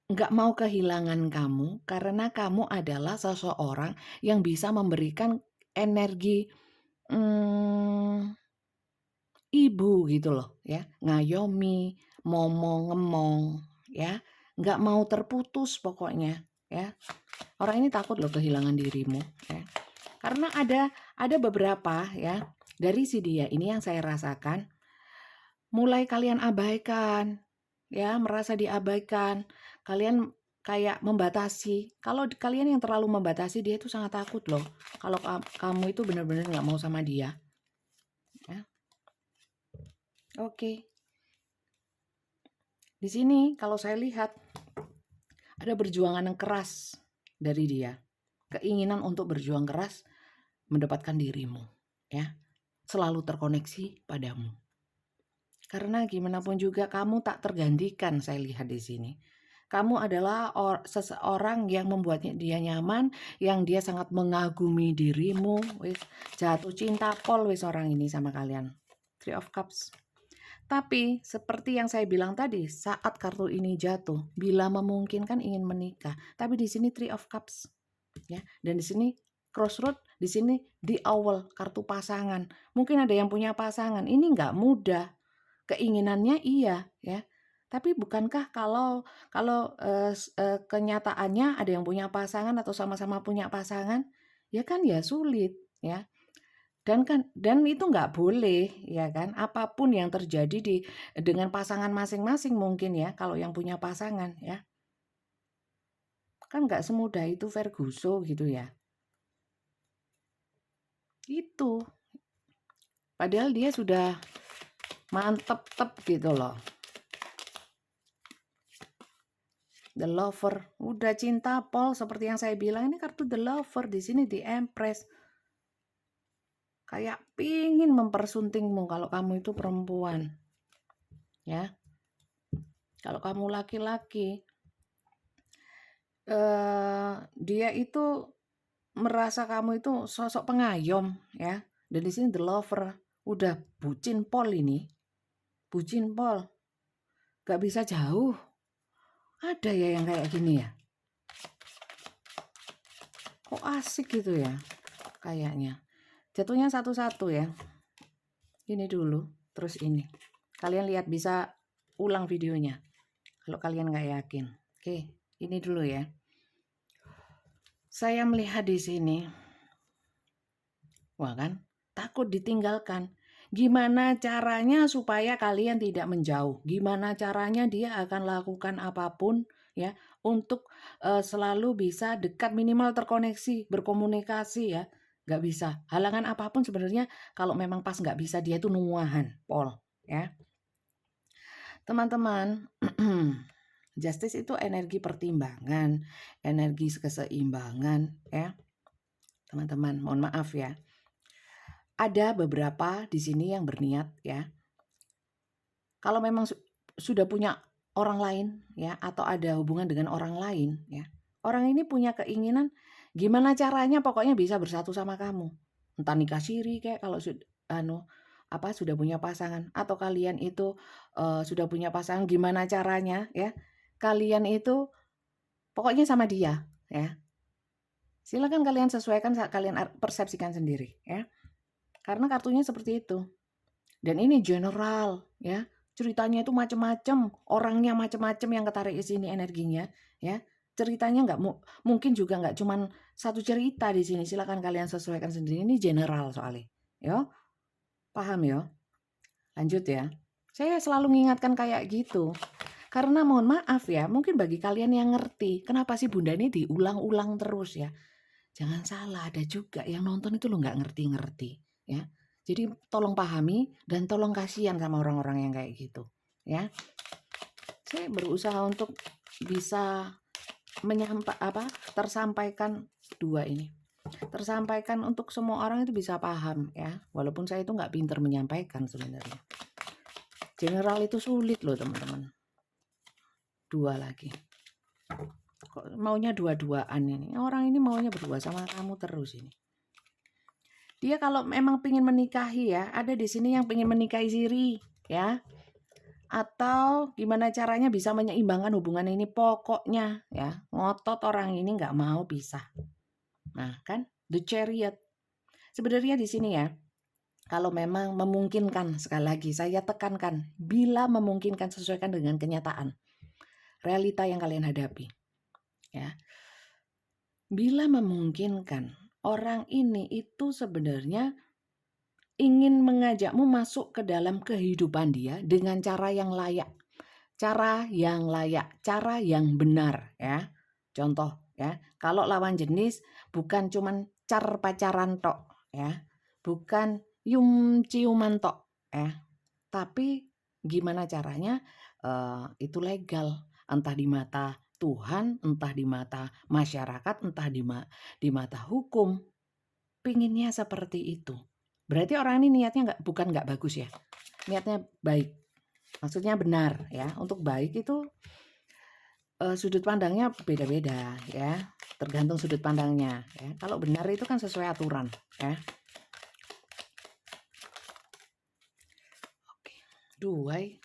nggak mau kehilangan kamu karena kamu adalah seseorang yang bisa memberikan energi ibu gitu loh ya, ngayomi, ngomong ya, nggak mau terputus pokoknya ya. Orang ini takut loh kehilangan dirimu ya. Karena ada beberapa ya dari si dia ini yang saya rasakan, mulai kalian abaikan ya, merasa diabaikan, kalian kayak membatasi. Kalau kalian yang terlalu membatasi, dia itu sangat takut loh kalau kamu itu benar-benar nggak mau sama dia ya. Oke. Di sini kalau saya lihat ada perjuangan yang keras dari dia. Keinginan untuk berjuang keras mendapatkan dirimu, ya. selalu terkoneksi padamu. Karena gimana pun juga kamu tak tergantikan, saya lihat di sini. Kamu adalah seseorang yang membuatnya dia nyaman, yang dia sangat mengagumi dirimu. Wis jatuh cinta pol wis orang ini sama kalian. Three of Cups. Tapi seperti yang saya bilang tadi, saat kartu ini jatuh, bila memungkinkan ingin menikah. Tapi di sini Three of Cups, ya. Dan di sini Crossroad, di sini di awal kartu pasangan. Mungkin ada yang punya pasangan. Ini nggak mudah. Keinginannya iya, ya. Tapi bukankah kalau kenyataannya ada yang punya pasangan atau sama-sama punya pasangan, ya kan ya sulit, ya. Dan itu nggak boleh, ya kan. Apapun yang terjadi dengan pasangan masing-masing mungkin ya, kalau yang punya pasangan, ya. Kan nggak semudah itu Verguso gitu ya. Itu. Padahal dia sudah mantep-tep gitu loh. The Lover, udah cinta pol seperti yang saya bilang, ini kartu The Lover, di sini di Empress. Kayak pingin mempersuntingmu kalau kamu itu perempuan. Ya. Kalau kamu laki-laki, dia itu merasa kamu itu sosok pengayom, ya. Dan di sini The Lover, udah bucin pol ini. Bucin pol. Gak bisa jauh. Ada ya yang kayak gini ya. Kok asik gitu ya kayaknya. Jatuhnya satu-satu ya. Ini dulu, terus ini. Kalian lihat, bisa ulang videonya kalau kalian nggak yakin. Oke, ini dulu ya. Saya melihat di sini, wah kan, takut ditinggalkan. Gimana caranya supaya kalian tidak menjauh? Gimana caranya dia akan lakukan apapun ya untuk selalu bisa dekat, minimal terkoneksi, berkomunikasi ya. Nggak bisa. Halangan apapun sebenarnya kalau memang pas nggak bisa, dia itu nuahan, pol ya. Teman-teman, justice itu energi pertimbangan, energi keseimbangan ya. Teman-teman, mohon maaf ya. Ada beberapa di sini yang berniat ya. Kalau memang sudah punya orang lain ya, atau ada hubungan dengan orang lain ya. Orang ini punya keinginan gimana caranya pokoknya bisa bersatu sama kamu. Entah nikah siri kayak kalau sudah punya pasangan, atau kalian itu sudah punya pasangan, gimana caranya ya. Kalian itu pokoknya sama dia ya. Silakan kalian sesuaikan, kalian persepsikan sendiri ya. Karena kartunya seperti itu. Dan ini general ya. Ceritanya itu macam-macam, orangnya macam-macam yang ketarik di sini energinya ya. Ceritanya nggak mungkin juga nggak cuman satu cerita di sini. Silakan kalian sesuaikan sendiri. Ini general soalnya. Yo. Paham ya? Lanjut ya. Saya selalu mengingatkan kayak gitu. Karena mohon maaf ya, mungkin bagi kalian yang ngerti, kenapa sih Bunda ini diulang-ulang terus ya. Jangan salah, ada juga yang nonton itu lo nggak ngerti-ngerti ya. Jadi tolong pahami dan tolong kasihan sama orang-orang yang kayak gitu ya. Saya berusaha untuk bisa tersampaikan dua ini. Tersampaikan untuk semua orang itu bisa paham ya. Walaupun saya itu nggak pinter menyampaikan sebenarnya. General itu sulit loh teman-teman. Dua lagi. Kok maunya dua-duaan ini. Orang ini maunya berdua sama kamu terus ini. Dia kalau memang pengen menikahi ya, ada di sini yang pengen menikahi siri ya. Atau gimana caranya bisa menyeimbangkan hubungan ini, pokoknya ya, ngotot orang ini nggak mau pisah. Nah, kan The Chariot. Sebenarnya di sini ya, kalau memang memungkinkan, sekali lagi saya tekankan, bila memungkinkan sesuaikan dengan kenyataan, realita yang kalian hadapi. Ya. Bila memungkinkan, orang ini itu sebenarnya ingin mengajakmu masuk ke dalam kehidupan dia dengan cara yang layak. Cara yang layak, cara yang benar ya. Contoh ya, kalau lawan jenis bukan cuman pacaran tok ya. Bukan ciuman tok ya. Tapi gimana caranya itu legal, entah di mata Tuhan, entah di mata masyarakat, entah di mata hukum. Pinginnya seperti itu. Berarti orang ini niatnya bukan nggak bagus ya. Niatnya baik. Maksudnya benar ya. Untuk baik itu sudut pandangnya beda-beda ya. Tergantung sudut pandangnya ya. Kalau benar itu kan sesuai aturan ya. Oke. 2.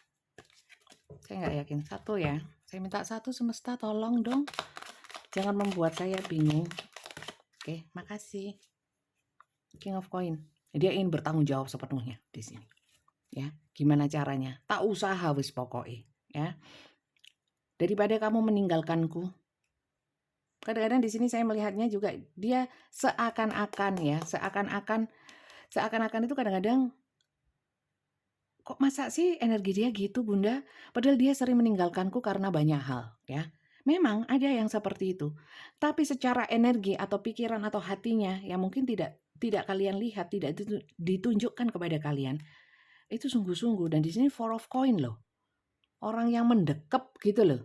Saya nggak yakin. 1 ya. Saya minta 1 semesta, tolong dong. Jangan membuat saya bingung. Oke, makasih. King of Coin. Dia ingin bertanggung jawab sepenuhnya di sini. Ya, gimana caranya? Tak usaha wis pokoknya, ya. Daripada kamu meninggalkanku. Kadang-kadang di sini saya melihatnya juga dia seakan-akan ya, seakan-akan itu kadang-kadang kok masa sih energi dia gitu, Bunda? Padahal dia sering meninggalkanku karena banyak hal, ya. Memang ada yang seperti itu. Tapi secara energi atau pikiran atau hatinya yang mungkin tidak kalian lihat, tidak ditunjukkan kepada kalian. Itu sungguh-sungguh, dan di sini 4 of coin loh. Orang yang mendekep gitu loh.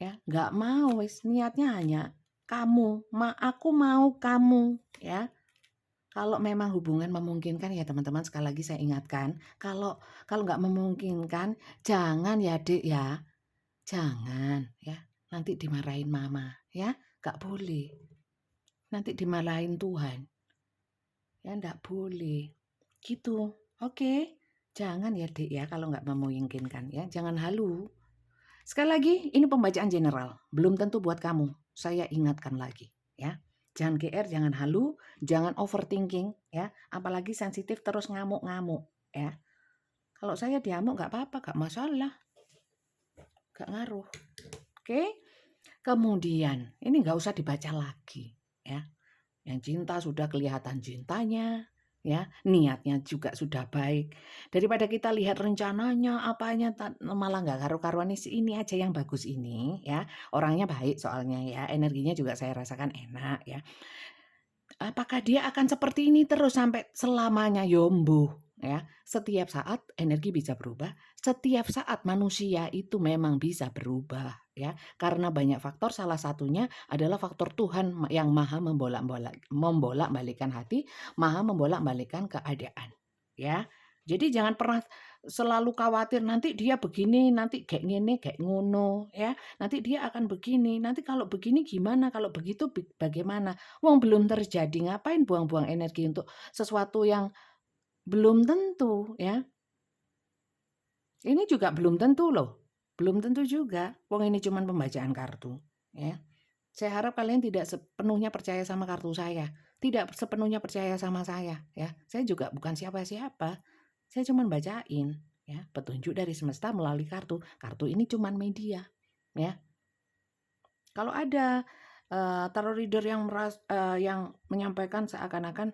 Ya, nggak mau wis, niatnya hanya kamu, aku mau kamu, ya. Kalau memang hubungan memungkinkan ya teman-teman, sekali lagi saya ingatkan, kalau nggak memungkinkan jangan ya Dek ya. Jangan ya. Nanti dimarahin mama ya, nggak boleh. Nanti dimarahin Tuhan. Ya nggak boleh. Gitu. Oke. Jangan ya Dek ya kalau nggak memungkinkan ya. Jangan halu. Sekali lagi, ini pembacaan general. Belum tentu buat kamu. Saya ingatkan lagi ya. Jangan GR, jangan halu, jangan overthinking ya. Apalagi sensitif terus ngamuk-ngamuk ya. Kalau saya diamuk nggak apa-apa, nggak masalah. Nggak ngaruh. Oke. Kemudian, ini nggak usah dibaca lagi ya. Yang cinta sudah kelihatan cintanya, ya, niatnya juga sudah baik. Daripada kita lihat rencananya, apanya, malah nggak karu-karuan, ini aja yang bagus ini, ya. Orangnya baik soalnya ya, energinya juga saya rasakan enak ya. Apakah dia akan seperti ini terus sampai selamanya? Yombo, ya. Setiap saat energi bisa berubah, setiap saat manusia itu memang bisa berubah, ya. Karena banyak faktor, salah satunya adalah faktor Tuhan yang maha membolak-balikkan hati, maha membolak-balikkan keadaan, ya. Jadi jangan pernah selalu khawatir nanti dia begini, nanti kayak gini, kayak ngono, ya. Nanti dia akan begini, nanti kalau begini gimana, kalau begitu bagaimana. Wong belum terjadi, ngapain buang-buang energi untuk sesuatu yang belum tentu ya. Ini juga belum tentu loh. Belum tentu juga. Wong ini cuma pembacaan kartu ya. Saya harap kalian tidak sepenuhnya percaya sama kartu saya. Tidak sepenuhnya percaya sama saya ya. Saya juga bukan siapa-siapa. Saya cuma bacain ya, petunjuk dari semesta melalui kartu. Kartu ini cuma media ya. Kalau ada tarot reader yang menyampaikan seakan-akan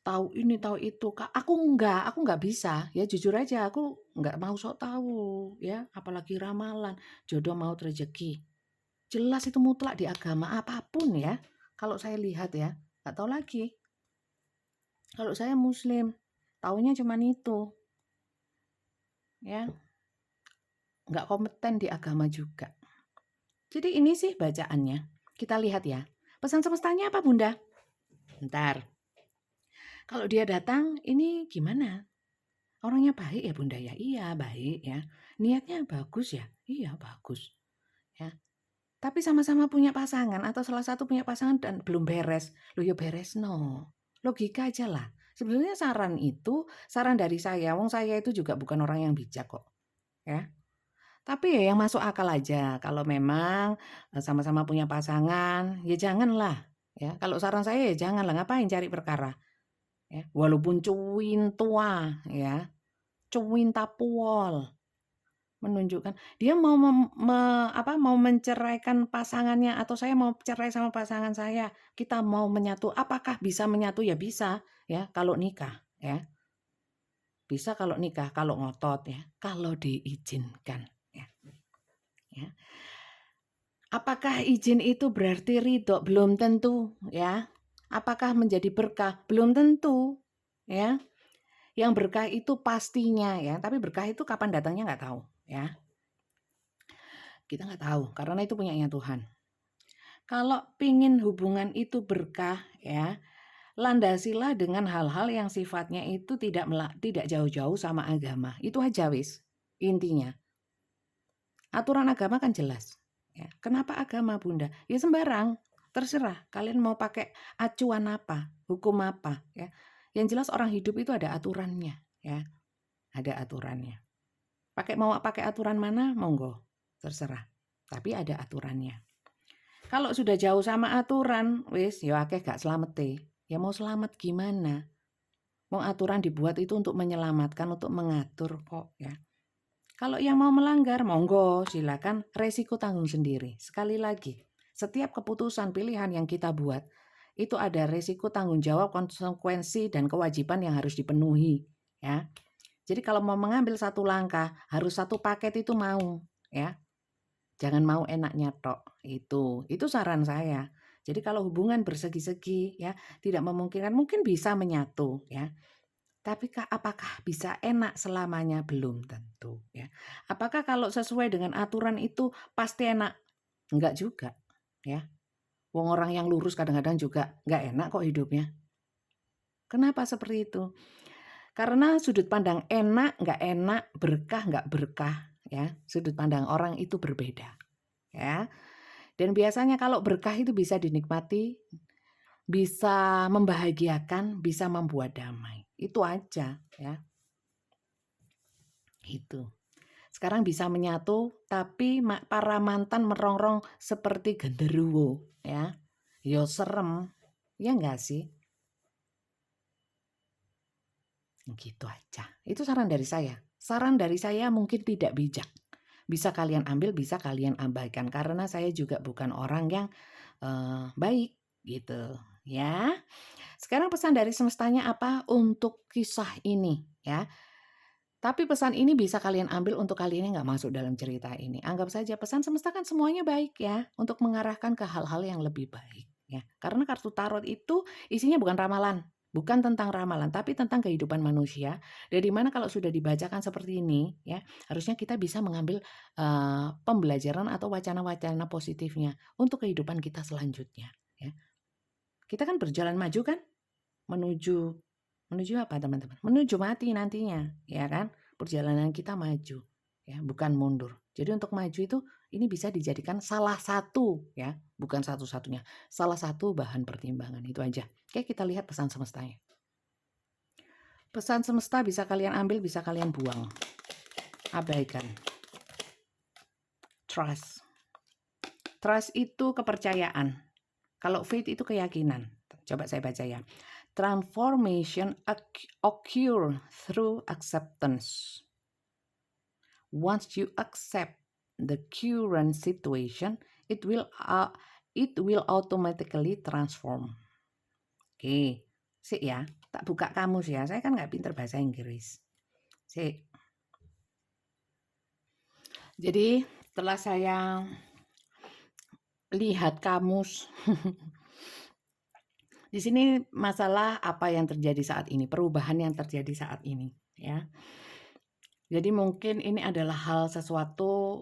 tahu ini, tahu itu, Kak, aku nggak bisa, ya jujur aja aku nggak mau sok tahu, ya, apalagi ramalan, jodoh, maut, rezeki. Jelas itu mutlak di agama apapun ya. Kalau saya lihat ya, nggak tahu lagi. Kalau saya Muslim, taunya cuma itu, ya, nggak kompeten di agama juga. Jadi ini sih bacaannya. Kita lihat ya. Pesan semestanya apa, Bunda? Bentar. Kalau dia datang, ini gimana? Orangnya baik ya Bunda ya? Iya baik ya. Niatnya bagus ya? Iya bagus. Ya. Tapi sama-sama punya pasangan atau salah satu punya pasangan dan belum beres. Loh ya beres no. Logika aja lah. Sebenarnya saran dari saya. Wong saya itu juga bukan orang yang bijak kok. Ya. Tapi ya yang masuk akal aja. Kalau memang sama-sama punya pasangan, ya janganlah. Ya. Kalau saran saya ya janganlah. Ngapain cari perkara? Ya. Walaupun cuwin tua ya. Cuwin tapuol. Menunjukkan dia mau mau menceraikan pasangannya atau saya mau cerai sama pasangan saya, kita mau menyatu, apakah bisa menyatu? Ya bisa ya kalau nikah ya. Bisa kalau nikah, kalau ngotot ya, kalau diizinkan ya. Ya. Apakah izin itu berarti ridho? Belum tentu ya. Apakah menjadi berkah? Belum tentu ya. Yang berkah itu pastinya ya, tapi berkah itu kapan datangnya nggak tahu ya. Kita nggak tahu karena itu punyanya Tuhan. Kalau pingin hubungan itu berkah ya, landasilah dengan hal-hal yang sifatnya itu tidak jauh-jauh sama agama. Itu aja wis, intinya. Aturan agama kan jelas. Ya. Kenapa agama, Bunda? Ya sembarang, terserah. Kalian mau pakai acuan apa, hukum apa, ya. Yang jelas orang hidup itu ada aturannya, ya. Ada aturannya. Mau pakai aturan mana, monggo, terserah. Tapi ada aturannya. Kalau sudah jauh sama aturan, wis, ya akeh gak selamat. Ya mau selamat gimana? Mau aturan dibuat itu untuk menyelamatkan, untuk mengatur kok, ya. Kalau yang mau melanggar, monggo, silakan, resiko tanggung sendiri. Sekali lagi, setiap keputusan pilihan yang kita buat, itu ada resiko tanggung jawab, konsekuensi, dan kewajiban yang harus dipenuhi. Ya. Jadi kalau mau mengambil satu langkah, harus satu paket itu mau. Ya. Jangan mau enaknya tok. Itu saran saya. Jadi kalau hubungan bersegi-segi, ya, tidak memungkinkan, mungkin bisa menyatu. Ya. Tapi apakah bisa enak selamanya? Belum tentu, ya. Apakah kalau sesuai dengan aturan itu pasti enak? Enggak juga, ya. Wong orang yang lurus kadang-kadang juga enggak enak kok hidupnya. Kenapa seperti itu? Karena sudut pandang enak, enggak enak, berkah, enggak berkah, ya. Sudut pandang orang itu berbeda, ya. Dan biasanya kalau berkah itu bisa dinikmati, bisa membahagiakan, bisa membuat damai. Itu aja, ya. Gitu. Sekarang bisa menyatu, tapi para mantan merongrong seperti genderuwo, ya. Yo serem, ya enggak sih? Gitu aja. Itu saran dari saya. Saran dari saya mungkin tidak bijak. Bisa kalian ambil, bisa kalian abaikan. Karena saya juga bukan orang yang baik, gitu, ya. Sekarang pesan dari semestanya apa untuk kisah ini, ya. Tapi pesan ini bisa kalian ambil untuk kalian yang nggak masuk dalam cerita ini. Anggap saja pesan semesta kan semuanya baik ya, untuk mengarahkan ke hal-hal yang lebih baik ya. Karena kartu tarot itu isinya bukan ramalan, bukan tentang ramalan, tapi tentang kehidupan manusia. Dari mana kalau sudah dibacakan seperti ini ya, harusnya kita bisa mengambil pembelajaran atau wacana-wacana positifnya untuk kehidupan kita selanjutnya ya. Kita kan berjalan maju kan menuju apa teman-teman? Menuju mati nantinya, ya kan? Perjalanan kita maju, ya, bukan mundur. Jadi untuk maju itu ini bisa dijadikan salah satu, ya, bukan satu-satunya. Salah satu bahan pertimbangan itu aja. Oke, kita lihat pesan semestanya. Pesan semesta bisa kalian ambil, bisa kalian buang. Abaikan. Trust. Trust itu kepercayaan. Kalau faith itu keyakinan. Coba saya baca ya. Transformation occur through acceptance. Once you accept the current situation, it will automatically transform. Oke, sih ya. Tak buka kamus ya. Saya kan nggak pinter bahasa Inggris. Sih. Jadi setelah saya lihat kamus. Di sini masalah apa yang terjadi saat ini, perubahan yang terjadi saat ini, ya. Jadi mungkin ini adalah sesuatu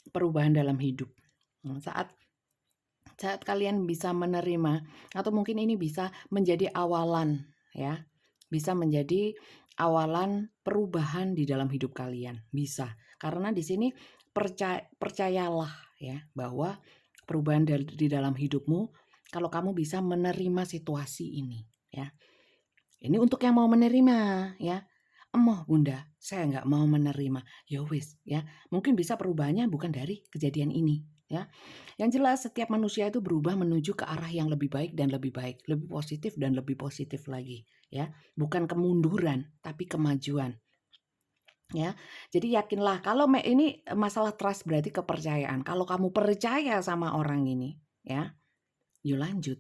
perubahan dalam hidup. Saat kalian bisa menerima, atau mungkin ini bisa menjadi awalan, ya. Bisa menjadi awalan perubahan di dalam hidup kalian, bisa. Karena di sini percayalah ya bahwa perubahan di dalam hidupmu kalau kamu bisa menerima situasi ini, ya. Ini untuk yang mau menerima, ya. Emoh Bunda, saya nggak mau menerima. Ya wis, ya. Mungkin bisa perubahannya bukan dari kejadian ini, ya. Yang jelas setiap manusia itu berubah menuju ke arah yang lebih baik dan lebih baik, lebih positif dan lebih positif lagi, ya. Bukan kemunduran, tapi kemajuan. Ya, jadi yakinlah kalau ini masalah trust berarti kepercayaan. Kalau kamu percaya sama orang ini, ya, yuk lanjut.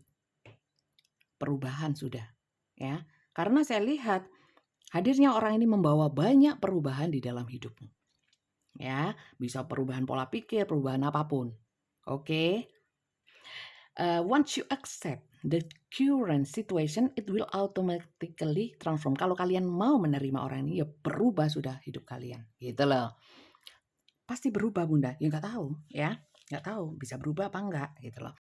Perubahan sudah, ya. Karena saya lihat hadirnya orang ini membawa banyak perubahan di dalam hidupmu. Ya, bisa perubahan pola pikir, perubahan apapun. Oke. Once you accept the current situation, it will automatically transform. Kalau kalian mau menerima orang ini, ya berubah sudah hidup kalian. Gitu loh. Pasti berubah Bunda. Ya nggak tahu, ya. Nggak tahu bisa berubah apa enggak gitu loh.